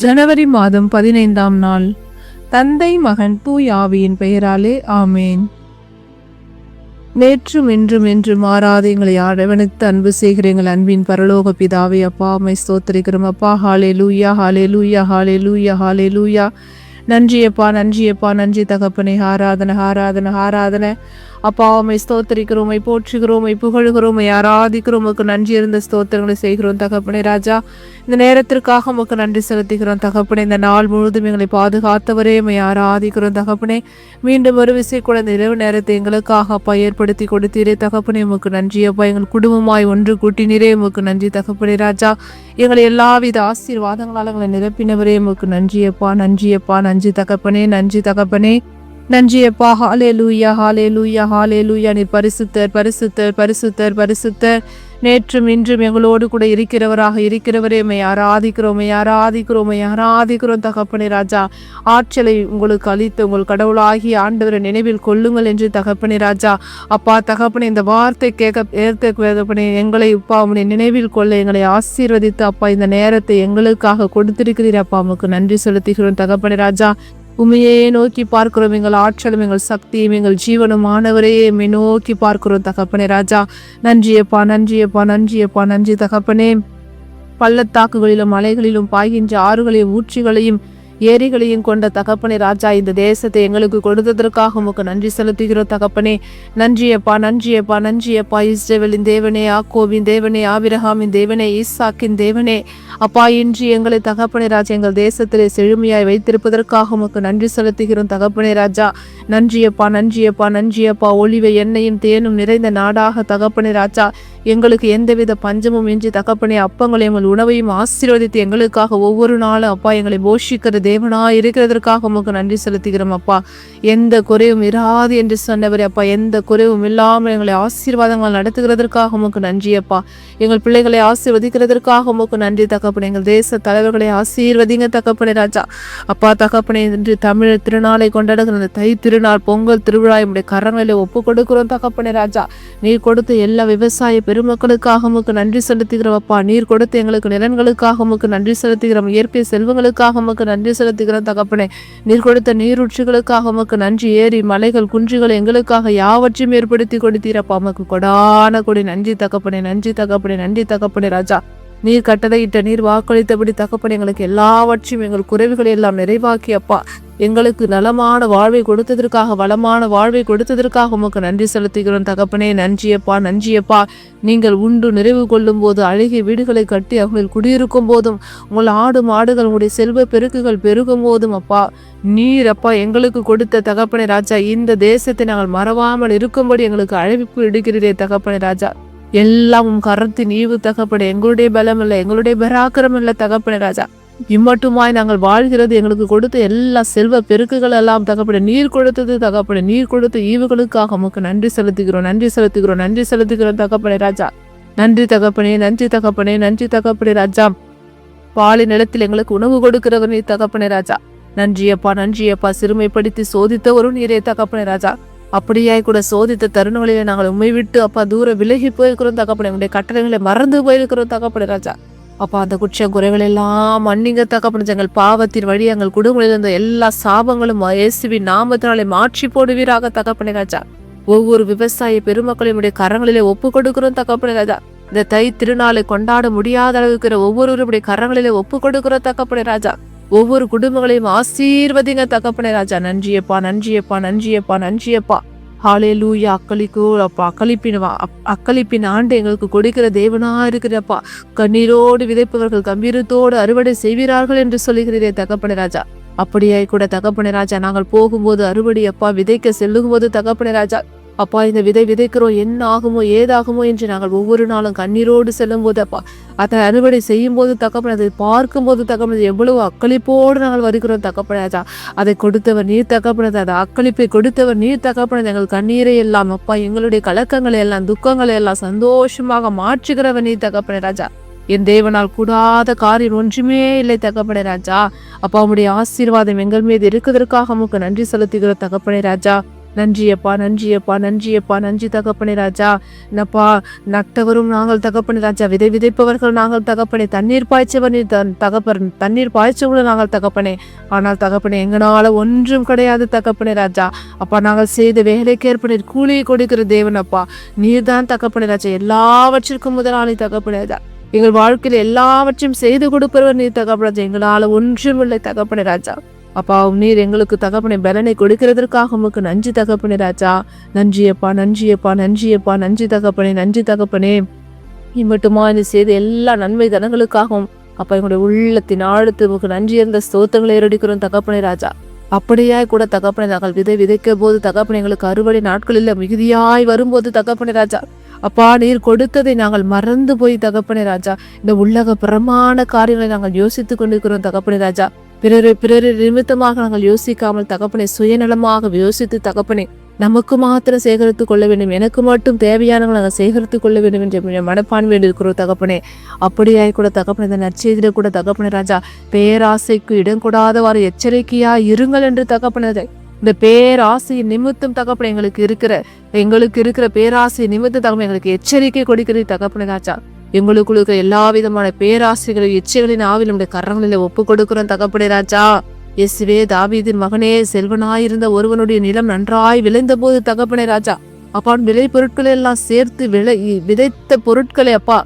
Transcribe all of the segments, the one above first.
ஜனவரி மாதம் 15ஆம் நாள். தந்தை மகன் தூய் ஆவியின் பெயராலே ஆமேன். நேற்றும் இன்றும் என்று மாறாத எங்களை அரவணைத்து அன்பு செய்கிற எங்கள் அன்பின் பரலோக பிதாவே, அப்பா உம்மை ஸ்தோத்திரிக்கிறோம். அப்பா, ஹalleluya ஹalleluya ஹalleluya ஹalleluya. நன்றியப்பா நன்றியப்பா நன்றி தகப்பனே. ஆராதனை ஆராதனை ஆராதனை. அப்பா உம்மை ஸ்தோத்திரிக்கிறோம், உம்மை போற்றுகிறோம், உம்மை புகழுகிறோம், உம்மை ஆராதிக்கிறோம். உமக்கு நன்றி இருந்த ஸ்தோத்திரங்களை செய்கிறோம் தகப்பனே ராஜா. இந்த நேரத்திற்காக உமக்கு நன்றி செலுத்துகிறோம் தகப்பனே. இந்த நாள் முழுவதும் எங்களை பாதுகாத்தவரே உம்மை ஆராதிக்கிறோம் தகப்பனே. மீண்டும் ஒரு விசை கூட இந்த இரவு நேரத்தை எங்களுக்காக அப்பா ஏற்படுத்தி கொடுத்தீரே தகப்பனே. உமக்கு நன்றி அப்பா. எங்கள் குடும்பமாய் ஒன்று கூட்டினீரே, உமக்கு நன்றி தகப்பனே ராஜா. எங்களை எல்லாவித ஆசீர்வாதங்களால் எங்களை நிரப்பினவரே, உமக்கு நன்றியப்பா நன்றியப்பா நன்றி தகப்பனே நன்றி தகப்பனே நன்றியப்பா. ஹalleluya ஹalleluya ஹalleluya. நீர் பரிசுத்தர் பரிசுத்தர் பரிசுத்தர் பரிசுத்தர். நேற்றும் இன்றும் எங்களோடு கூட இருக்கிறவராக இருக்கிறவரே உம்மை ஆராதிக்கிறோம், உம்மை ஆராதிக்கிறோம், உம்மை ஆராதிக்கிறோம் தகப்பனே ராஜா. ஆற்றலை உங்களுக்கு அளித்து உங்கள் கடவுளாகி ஆண்டவரை நினைவில் கொள்ளுங்கள் என்று தகப்பனே ராஜா. அப்பா தகப்பனே, இந்த வார்த்தை கேட்க எங்களை அப்பா உம்முடைய நினைவில் கொள்ள எங்களை ஆசீர்வதித்து அப்பா இந்த நேரத்தை எங்களுக்காக கொடுத்திருக்கிறீர் அப்பா. உமக்கு நன்றி செலுத்துகிறோம் தகப்பனே ராஜா. உண்மையே நோக்கி பார்க்கிறோம். எங்கள் ஆற்றலும் எங்கள் சக்தியும் எங்கள் ஜீவனும் ஆனவரே உம்மை நோக்கி பார்க்கிறோம் தகப்பனே ராஜா. நன்றியப்பா நன்றியப்பா நன்றியப்பா நன்றி தகப்பனே. பள்ளத்தாக்குகளிலும் மலைகளிலும் பாய்கின்ற ஆறுகளையும் ஊற்றிகளையும் ஏரிகளையும் கொண்ட தகப்பனே ராஜா, இந்த தேசத்தை எங்களுக்கு கொடுத்ததற்காக உமக்கு நன்றி செலுத்துகிறோம் தகப்பனே. நன்றியப்பா நன்றியப்பா நன்றியப்பா. இஸ்ரவேலின் தேவனே, யாக்கோபின் தேவனே, ஆபிரகாமின் தேவனே, ஈசாக்கின் தேவனே, அப்பா இன்று எங்களை தகப்பனே ராஜா எங்கள் தேசத்திலே செழுமையாய் வைத்திருப்பதற்காக உமக்கு நன்றி செலுத்துகிறோம் தகப்பனே ராஜா. நன்றியப்பா நன்றியப்பா நன்றியப்பா. ஒளிவை எண்ணெயும் தேனும் நிறைந்த நாடாக தகப்பனே ராஜா எங்களுக்கு எந்தவித பஞ்சமும் இன்றி தகப்பனே அப்பங்களையும் எங்கள் உணவையும் ஆசீர்வதித்து எங்களுக்காக ஒவ்வொரு நாளும் அப்பா எங்களை போஷிக்கிற தேவனா இருக்கிறதற்காக உமக்கு நன்றி செலுத்துகிறோம் அப்பா. எந்த குறைவும் இராது என்று சொன்னவரே அப்பா, எந்த குறைவும் இல்லாமல் எங்களை ஆசீர்வாதங்கள் நடத்துகிறதற்காக உமக்கு நன்றி அப்பா. எங்கள் பிள்ளைகளை ஆசீர்வதிக்கிறதற்காக உமக்கு நன்றி தகப்பனே. எங்கள் தேச தலைவர்களை ஆசீர்வதிங்க தகப்பனே ராஜா. அப்பா தகப்பனே, இன்று தமிழர் திருநாளை கொண்டாடுகிற அந்த தை திருநாள் பொங்கல் திருவிழா நம்முடைய கரங்களிலே ஒப்பு கொடுக்கிறோம் தகப்பனே ராஜா. நீர் கொடுத்த எல்லா விவசாய பெருமக்களுக்காக உமக்கு நன்றி செலுத்துகிறோம் அப்பா. நீர் கொடுத்த எங்களுக்கு நிலன்களுக்காக உமக்கு நன்றி செலுத்துகிறோம். இயற்கை செல்வங்களுக்காக உமக்கு நன்றி செலுத்துகிறோம் தகப்பனே. நீர் கொடுத்த நீரூற்றுகளுக்காக உமக்கு நன்றி. ஏரி மலைகள் குன்றுகள் எங்களுக்காக யாவற்றையும் ஏற்படுத்தி கொடுத்தீரப்பா. உமக்கு கொடான கொடி நன்றி தகப்பனே நன்றி தகப்பனே நன்றி தகப்பனே ராஜா. நீர் கட்டளையிட்ட நீர் வாக்களித்தபடி தகப்பனே எங்களுக்கு எல்லாவற்றையும் எங்கள் குறைவுகளை எல்லாம் நிறைவாக்கி அப்பா எங்களுக்கு நலமான வாழ்வை கொடுத்ததற்காக வளமான வாழ்வை கொடுத்ததற்காக உமக்கு நன்றி செலுத்துகிறோம் தகப்பனே. நன்றியப்பா நன்றியப்பா. நீங்கள் உண்டு நிறைவு கொள்ளும் போது அழகிய வீடுகளை கட்டி அவர்கள் குடியிருக்கும் போதும் உங்கள் ஆடு மாடுகள் உங்களுடைய செல்வ பெருக்குகள் பெருகும் போதும் அப்பா நீர் அப்பா எங்களுக்கு கொடுத்த தகப்பனே ராஜா இந்த தேசத்தை நாங்கள் மறவாமல் இருக்கும்படி எங்களுக்கு அழைப்பு எடுக்கிறீரே தகப்பனே ராஜா. எல்லாம் கரத்தின் ஈவு தகப்பனே. எங்களுடைய பலம் இல்லை, எங்களுடைய பராக்கிரம் இல்லை தகப்பனே ராஜா. இம்மட்டுமாய் நாங்கள் வாழ்கிறது எங்களுக்கு கொடுத்த எல்லா செல்வ பெருக்குகள் எல்லாம் தகப்பனே நீர் கொடுத்தது தகப்பனே. நீர் கொடுத்த ஈவுகளுக்காக உமக்கு நன்றி செலுத்துகிறோம் நன்றி செலுத்துகிறோம் நன்றி செலுத்துகிறோம் தகப்பனே ராஜா. நன்றி தகப்பனே நன்றி தகப்பனே நன்றி தகப்பனே ராஜா. பாலை நிலத்தில் எங்களுக்கு உணவு கொடுக்கிறவர் நீ தகப்பனே ராஜா. நன்றியப்பா நன்றியப்பா. சிறுமைப்படுத்தி சோதித்த ஒரு நீரே தகப்பனே ராஜா. அப்படியாய் கூட சோதித்த தருணங்களிலே நாங்கள் உண்மை விட்டு அப்பா தூர விலகி போயிருக்கிறோம் தகப்பனே. உங்களுடைய கட்டளைகளை மறந்து போயிருக்கிறோம் தகப்பனே ராஜா. அப்பா அந்த குற்ற குறைகள் எல்லாம் மன்னிங்க தகப்பனே. எங்கள் பாவத்தின் வழி எங்கள் குடும்பங்களில் இருந்த எல்லா சாபங்களும் இயேசுவின் நாமத்தினாலே மாற்றி போடுவீராக தகப்பனே ராஜா. ஒவ்வொரு விவசாய பெருமக்களையும் உடைய கரங்களிலே ஒப்பு கொடுக்கிறோம் தகப்பனே ராஜா. இந்த தை திருநாளை கொண்டாட முடியாத அளவுக்கு ஒவ்வொருவருடைய கரங்களிலே ஒப்பு கொடுக்கிறோம் தகப்பனே ராஜா. ஒவ்வொரு குடும்பங்களையும் ஆசீர்வதிங்க தகப்பனே ராஜா. நன்றியப்பா நன்றியப்பா நன்றியப்பா நன்றியப்பா. ஹalleluya. அப்பா அக்களிப்பின் ஆண்டு எங்களுக்கு கொடுக்கிற தேவனா இருக்கிறப்பா. கண்ணீரோடு விதைப்பவர்கள் கம்பீரத்தோடு அறுவடை செய்வீர்கள் என்று சொல்லுகிறீரே தகப்பனே ராஜா. அப்படியாய் கூட தகப்பனே ராஜா நாங்கள் போகும்போது அறுவடை அப்பா விதைக்க செல்லும் போது தகப்பனே ராஜா அப்பா இந்த விதைக்கிறோம் என்ன ஆகுமோ ஏதாகுமோ என்று நாங்கள் ஒவ்வொரு நாளும் கண்ணீரோடு செல்லும் போது அப்பா அதை அறுவடை செய்யும் போது தகப்பனே அதை பார்க்கும்போது தகப்பனே எவ்வளவு அக்களிப்போடு நாங்கள் வருகிறோம் தகப்பனே ராஜா. அதை கொடுத்தவர் நீர் தகப்பனே. அதை அக்களிப்பை கொடுத்தவர் நீர் தகப்பனே. எங்கள் கண்ணீரை எல்லாம் அப்பா எங்களுடைய கலக்கங்களை எல்லாம் துக்கங்களை எல்லாம் சந்தோஷமாக மாற்றுகிறவர் நீர் தகப்பனே ராஜா. என் தேவனால் கூடாத காரியம் ஒன்றுமே இல்லை தகப்பனே ராஜா. அப்பா உம்முடைய ஆசீர்வாதம் எங்கள் மீது இருக்கிறதற்காக உமக்கு நன்றி செலுத்துகிற தகப்பனே ராஜா. நன்றியப்பா, நன்றியப்பா, நன்றியப்பா, நன்றி தகப்பனே ராஜா. என்னப்பா, நட்டவரும் நாங்கள் தகப்பனே ராஜா, விதை விதைப்பவர்கள் நாங்கள் தகப்பனே, தண்ணீர் பாய்ச்சவர் நீர் தண்ணீர் பாய்ச்சவங்களும் நாங்கள் தகப்பனே. ஆனால் தகப்பனே, எங்களால ஒன்றும் கிடையாது தகப்பனே ராஜா. அப்பா, நாங்கள் செய்த வேலைக்கேற்ப நீர் கூலியை கொடுக்கிற தேவன் அப்பா. நீர் தான் தகப்பனே ராஜா, எல்லாவற்றிற்கும் முதலாளி தகப்பனே ராஜா. எங்கள் வாழ்க்கையில் எல்லாவற்றையும் செய்து கொடுப்பவர் நீர் தகப்பனே ராஜா. எங்களால ஒன்றும் இல்லை தகப்பனே ராஜா. அப்பா, நீர் எங்களுக்கு தகப்பனை பலனை கொடுக்கிறதற்காக உமக்கு நன்றி தகப்பனே ராஜா. நன்றியப்பா, நன்றியப்பா, நன்றியப்பா, நன்றி தகப்பனே, நன்றி தகப்பனே. இம்மட்டுமா இது செய்த எல்லா நன்மை தனங்களுக்காகவும் அப்பா, எங்களுடைய உள்ளத்தின் ஆழத்து உமக்கு நன்றி இருந்த ஸ்தோத்திரங்களை ஏறடிக்கிறோம் தகப்பனே ராஜா. அப்படியாய் கூட தகப்பனை நாங்கள் விதைக்க போது தகப்பனை எங்களுக்கு அறுவடை நாட்களில் மிகுதியாய் வரும்போது தகப்பனே ராஜா, அப்பா, நீர் கொடுத்ததை நாங்கள் மறந்து போய் தகப்பனே ராஜா, இந்த உலக பிரமாண காரியங்களை நாங்கள் யோசித்து கொண்டிருக்கிறோம் தகப்பனே ராஜா. பிறர் நிமித்தமாக நாங்கள் யோசிக்காமல் தகப்பனை சுயநலமாக யோசித்து தகப்பனை நமக்கு மாத்திரம் சேகரித்து கொள்ள வேண்டும், எனக்கு மட்டும் தேவையானவங்களை நாங்கள் சேகரித்து கொள்ள வேண்டும் என்ற மனப்பான்மை இருக்கிறோம் தகப்பனே. அப்படியாய் கூட தகப்பனை இந்த நற்செய்தியில கூட தகப்பனே ராஜா, பேராசைக்கு இடம் கொடாதவாறு எச்சரிக்கையா இருங்கள் என்று தகப்பனே. இந்த பேராசை நிமித்தம் தகப்பனை எங்களுக்கு இருக்கிற பேராசை நிமித்தம் தகப்பனை எங்களுக்கு எச்சரிக்கை கொடுக்கிறது தகப்பனே ராஜா. எங்களுக்குள்ள எல்லா விதமான பேராசைகளை இச்சைகளின் ஆவில் நம்முடைய கரங்களில ஒப்பு கொடுக்கிறோம் தகப்பனே ராஜா. இயேசுவே, தாவீதின் மகனே, செல்வனாயிருந்த ஒருவனுடைய நிலம் நன்றாய் விளைந்த போது தகப்பனே ராஜா, அப்பா, விளை பொருட்களை எல்லாம் சேர்த்து விதைத்த பொருட்களை அப்பா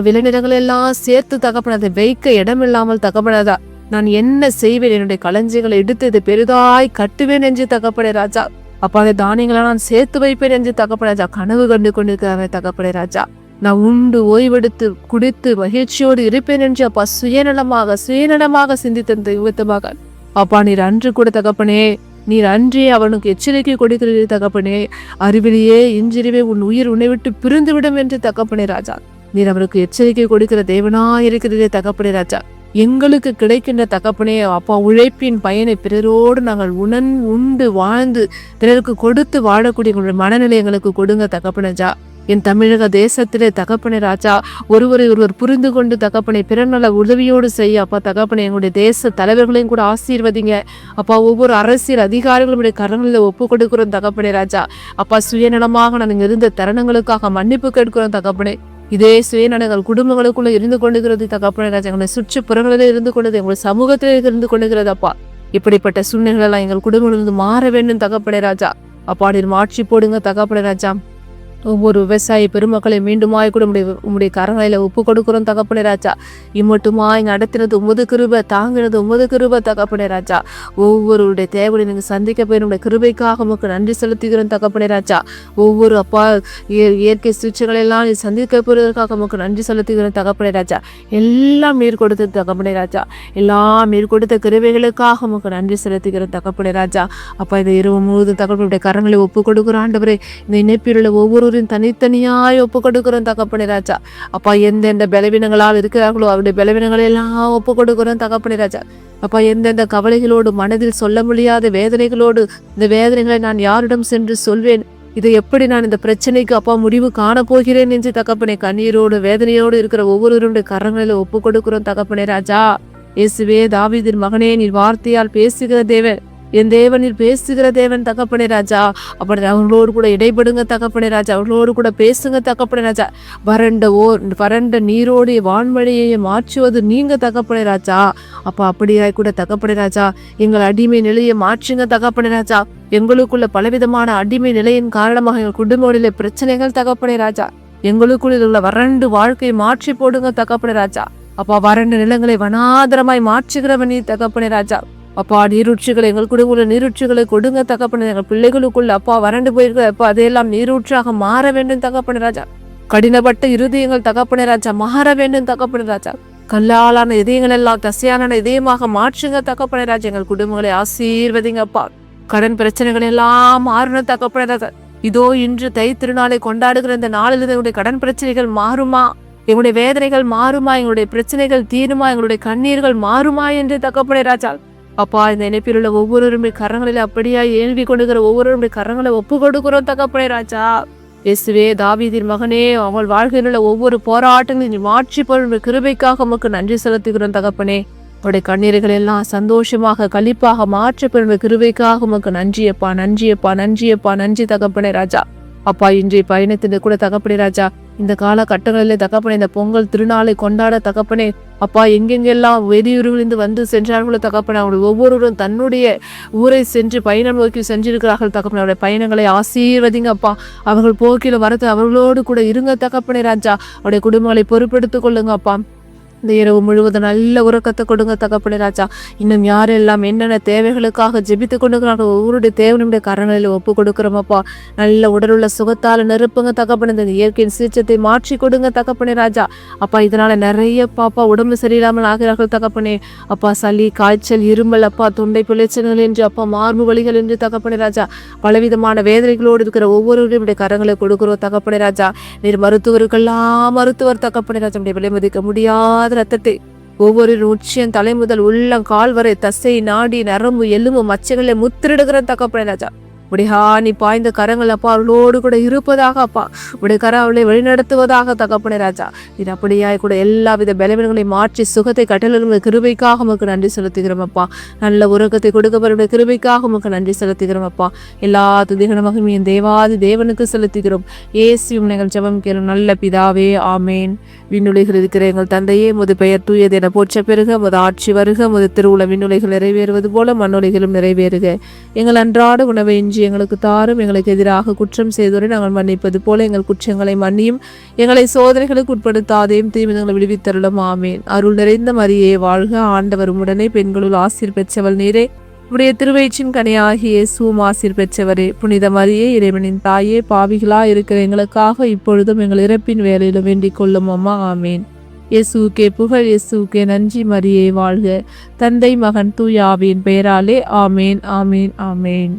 விளைநிலங்களை எல்லாம் சேர்த்து தகப்பன அதை வைக்க இடமில்லாமல் தகப்பனதா நான் என்ன செய்வேன், என்னுடைய களஞ்சியங்களை எடுத்து இதை பெரிதாய் கட்டுவேன் என்று தகப்பனே ராஜா. அப்பா, அந்த தானியங்களை நான் சேர்த்து வைப்பேன் என்று தகப்பனே ராஜா கனவு கண்டு கொண்டிருக்கிறாங்க தகப்பனே ராஜா. நான் உண்டு ஓய்வெடுத்து குடித்து மகிழ்ச்சியோடு இருப்பேன் என்று அப்பா சுயநலமாக சிந்தித்த யுவத்தமாக அப்பா, நீர் அன்று கூட தகப்பனே, நீர் அன்றே அவனுக்கு எச்சரிக்கை கொடுக்கிறீ தகப்பனே. அறிவிலேயே இன்றிரிவே உன் உயிர் உன்னை விட்டு பிரிந்துவிடும் என்று தகப்பனே ராஜா. நீர் அவனுக்கு எச்சரிக்கை கொடுக்கிற தேவனா இருக்கிறதே தகப்பனே ராஜா. எங்களுக்கு கிடைக்கின்ற தகப்பனே அப்பா, உழைப்பின் பயனை பிறரோடு நாங்கள் உண்டு வாழ்ந்து பிறருக்கு கொடுத்து வாழக்கூடிய மனநிலை எங்களுக்கு கொடுங்க தகப்பனே ராஜா. என் தமிழக தேசத்திலே தகப்பனே ராஜா, ஒருவர் புரிந்து கொண்டு தகப்பனை பிறநல உதவியோடு செய்ய அப்பா தகப்பனை எங்களுடைய தேச தலைவர்களையும் கூட ஆசீர்வதிங்க அப்பா. ஒவ்வொரு அரசியல் அதிகாரிகளுடைய கரங்களில் ஒப்பு கொடுக்கிறோம் தகப்பனே ராஜா. அப்பா, சுயநலமாக நாங்கள் இருந்த தருணங்களுக்காக மன்னிப்பு கேட்கிறோம் தகப்பனே. இதே சுயநலங்கள் குடும்பங்களுக்குள்ள இருந்து கொண்டுகிறது தகப்பனே ராஜா. எங்களுடைய சுற்றுப்புறங்களில் இருந்து கொண்டது, எங்களுடைய சமூகத்திலே இருந்து கொண்டுகிறது அப்பா. இப்படிப்பட்ட சூழ்நிலைகள் எல்லாம் எங்கள் குடும்பங்களிலிருந்து மாற வேண்டும் தகப்பனே ராஜா. அப்பா, நீர் மாற்றி போடுங்க தகப்பனே ராஜா. ஒவ்வொரு விவசாய பெருமக்களை மீண்டுமாய் கூட உம்முடைய கரங்களில ஒப்பு கொடுக்கிறோம் தகப்பனே ராஜா. இம்மட்டுமாய் நடத்தினது உமது கிருபை, தாங்கினது உமது கிருபை தகப்பனே ராஜா. ஒவ்வொருடைய தேவையை நீங்க சந்திக்க போய் நம்முடைய கிருபைக்காக உமக்கு நன்றி செலுத்துகிறோம் தகப்பனே ராஜா. ஒவ்வொரு அப்பா இயற்கை சிகிச்சைகளை எல்லாம் சந்திக்க போவதற்காக உமக்கு நன்றி செலுத்துகிறோம் தகப்பனே ராஜா. எல்லாம் நீர் கொடுத்தது தகப்பனே ராஜா. எல்லாம் நீர் கொடுத்த கிருபைகளுக்காக உமக்கு நன்றி செலுத்துகிறோம் தகப்பனே ராஜா. அப்பா, இந்த இரவு முழுவதும் தகப்பனுடைய கரங்களை ஒப்பு கொடுக்கிற ஆண்டவரே, இந்த இணைப்பில் உள்ள ஒவ்வொரு தனித்தனியாய் ஒப்பு கொடுக்கிறோம் தகப்பனே ராஜா. அப்பா, எந்தெந்த பலவீனங்களால் இருக்கிறார்களோ அவருடைய பலவீனங்களை எல்லாம் ஒப்பு கொடுக்கிறோம் தகப்பனே ராஜா. அப்பா, எந்தெந்த கவலைகளோடு மனதில் சொல்ல முடியாத வேதனைகளோடு இந்த வேதனைகளை நான் யாரிடம் சென்று சொல்வேன், இதை எப்படி நான் இந்த பிரச்சனைக்கு அப்பா முடிவு காண போகிறேன் என்று தகப்பனே கண்ணீரோடு வேதனையோடு இருக்கிற ஒவ்வொருவருடைய கரங்களில் ஒப்பு கொடுக்கிறோம் தகப்பனே ராஜா. இயேசுவே, தாவீதின் மகனே, நீர் வார்த்தையால் பேசுகிற தேவன், என் தேவனில் பேசுகிற தேவன் தகப்பனே ராஜா. அப்படி அவர்களோடு கூட இடைபடுங்க தகப்பனே ராஜா. அவர்களோடு கூட பேசுங்க தகப்பனே ராஜா. வறண்ட நீரோடு வான்மழையை மாற்றுவது நீங்க தகப்பனே ராஜா. அப்ப அப்படியாய் கூட தகப்பனே ராஜா, எங்கள் அடிமை நிலையை மாற்றுங்க தகப்பனே ராஜா. எங்களுக்குள்ள பலவிதமான அடிமை நிலையின் காரணமாக எங்கள் குடும்பங்களிலே பிரச்சனைகள் தகப்பனே ராஜா. எங்களுக்குள்ள உள்ள வறண்டு வாழ்க்கையை மாற்றி போடுங்க தகப்பனே ராஜா. அப்பா, வறண்ட நிலங்களை வனாதரமாய் மாற்றுகிறவன் நீ தகப்பனே ராஜா. அப்பா, நீரூற்றுகளை எங்கள் குடும்ப நீரூற்றுகளை கொடுங்க தகப்பனே. எங்கள் பிள்ளைகளுக்குள்ள அப்பா வறண்டு போயிருக்கிற அப்பா அதையெல்லாம் நீரூற்றாக மாற வேண்டும் தகப்பனே ராஜா. கடினப்பட்ட இருதயங்கள் தகப்பனே ராஜா மாற வேண்டும் தகப்பனே ராஜா. கல்லாலான இதயங்கள் எல்லாம் தசையான இதயமாக மாற்றுங்க தகப்பனே ராஜா. எங்கள் குடும்பங்களை ஆசீர்வதிங்க அப்பா. கடன் பிரச்சனைகள் எல்லாம் மாறணும் தகப்பனே ராஜா. இதோ இன்று தை திருநாளை கொண்டாடுகிற இந்த நாளில் எங்களுடைய கடன் பிரச்சனைகள் மாறுமா, எங்களுடைய வேதனைகள் மாறுமா, எங்களுடைய பிரச்சனைகள் தீருமா, எங்களுடைய கண்ணீர்கள் மாறுமா என்று தகப்பனே ராஜா. அப்பா, இந்த இணைப்பில் உள்ள ஒவ்வொருவருடைய கரங்களில் அப்படியா ஏழ்வி கொண்டுகிற ஒவ்வொருவருடைய கரங்களை ஒப்பு கொடுக்கிறோம் தகப்பனே ராஜா. இயேசுவே, தாவீதின் மகனே, அவள் வாழ்க்கையில் உள்ள ஒவ்வொரு போராட்டங்களையும் மாற்றி போன்ற கிருபைக்காக உமக்கு நன்றி செலுத்துகிறோம் தகப்பனே. உடைய கண்ணீர்கள் எல்லாம் சந்தோஷமாக களிப்பாக மாற்றப்பெறும் கிருபைக்காக உமக்கு நன்றியப்பா, நன்றியப்பா, நன்றியப்பா, நன்றி தகப்பனே ராஜா. அப்பா, இன்றைய பயணத்தின் கூட தகப்பனே ராஜா, இந்த காலகட்டங்களிலே தகப்பனே, இந்த பொங்கல் திருநாளை கொண்டாட தகப்பனே அப்பா, எங்கெங்கெல்லாம் வெளியூர்களிலிருந்து வந்து சென்றார்களோ தகப்பனே, அவர்கள் ஒவ்வொருவரும் தன்னுடைய ஊரை சென்று பயணம் நோக்கி சென்றிருக்கிறார்கள் தகப்பனே. அவருடைய பயணங்களை ஆசீர்வதிங்க அப்பா. அவர்கள் போக்கில வரது அவர்களோடு கூட இருங்க தகப்பனே ராஜா. அவருடைய குடும்பங்களை பொறுப்பெடுத்துக் கொள்ளுங்க அப்பா. இந்த இரவு முழுவதும் நல்ல உறக்கத்தை கொடுங்க தகப்பனே ராஜா. இன்னும் யாரெல்லாம் என்னென்ன தேவைகளுக்காக ஜெபித்து கொண்டுக்கிறார்கள் ஒவ்வொருடைய தேவனுடைய கரங்களில் ஒப்பு கொடுக்குறோமப்பா. நல்ல உடலுள்ள சுகத்தால் நிரப்புங்க தகப்பனே. இந்த இயற்கையின் சீற்றத்தை மாற்றி கொடுங்க தகப்பனே ராஜா. அப்பா, இதனால நிறைய பாப்பா உடம்பு சரியில்லாமல் ஆகிறார்கள் தகப்பனே. அப்பா, சளி, காய்ச்சல், இருமல், அப்பா தொண்டை பிழைச்சல்கள் என்று, அப்பா மார்பு வலிகள் என்று தகப்பனே ராஜா, பலவிதமான வேதனைகளோடு இருக்கிற ஒவ்வொருவருடைய கரங்களை கொடுக்குறோம் தகப்பனே ராஜா. நீர் மருத்துவருக்கெல்லாம் மருத்துவர் தகப்பனே ராஜா. விலை மதிக்க முடியாத ரத்தத்தை ஒவ்வொரு உச்சியம் தலை முதல் உள்ளம் கால் வரை தசை, நாடி, நரம்பு, எலும்பு, மச்சைகளை முத்திரிடுகிற தகப்பனே ராஜா. உடையானி பாய்ந்த கரங்கள் அப்பா அவளோடு கூட இருப்பதாக அப்பா. உடைய கரம் அவளை வழிநடத்துவதாக தகப்பனே ராஜா. இது அப்படியாய் கூட எல்லா வித பலவீனங்களையும் மாற்றி சுகத்தை கட்டளிடும் கிருபைக்காக உமக்கு நன்றி செலுத்துகிறோம் அப்பா. நல்ல உறக்கத்தை கொடுக்கப்படுடைய கிருபைக்காக உமக்கு நன்றி செலுத்துகிறோம் அப்பா. எல்லா துதிகன மகிமையும் தேவாதி தேவனுக்கு செலுத்துகிறோம். இயேசுவின் எங்கள் ஜெபம் கேளும் நல்ல பிதாவே, ஆமேன். விண்ணுலகில் இருக்கிற எங்கள் தந்தையே, முது பெயர் தூயது என போற்ற பெருக, முது ஆட்சி வருக, முது திருவுள விண்ணுலகில் நிறைவேறுவது போல மண்ணுலகிலும் நிறைவேறுக. எங்கள் அன்றாட உணவை எங்களுக்கு தாரும். எங்களுக்கு எதிராக குற்றம் செய்தோரை நாங்கள் மன்னிப்பது போல எங்கள் குற்றங்களை மன்னியும். எங்களை சோதனைகளுக்கு உட்படுத்தாதையும் தீமைகளை விடுவித்தருளும். ஆமேன். அருள் நிறைந்த மரியே வாழ்க, ஆண்டவர் உடனே, பெண்களுள் ஆசீர் பெற்றவள் நீரே. உடைய திருவயிற்றின் கனியாகிய இயேசுவும் ஆசீர் பெற்றவரே. புனித மரியே, இறைவனின் தாயே, பாவிகளா இருக்கிற எங்களுக்காக இப்பொழுதும் எங்கள் இறப்பின் வேலையிலும் வேண்டிக் கொள்ளும் அம்மா. ஆமேன். இயேசுக்கே புகழ், இயேசுக்கே நன்றி. மரியே வாழ்க. தந்தை, மகன், தூய ஆவியின் பெயராலே. ஆமேன், ஆமேன், ஆமேன்.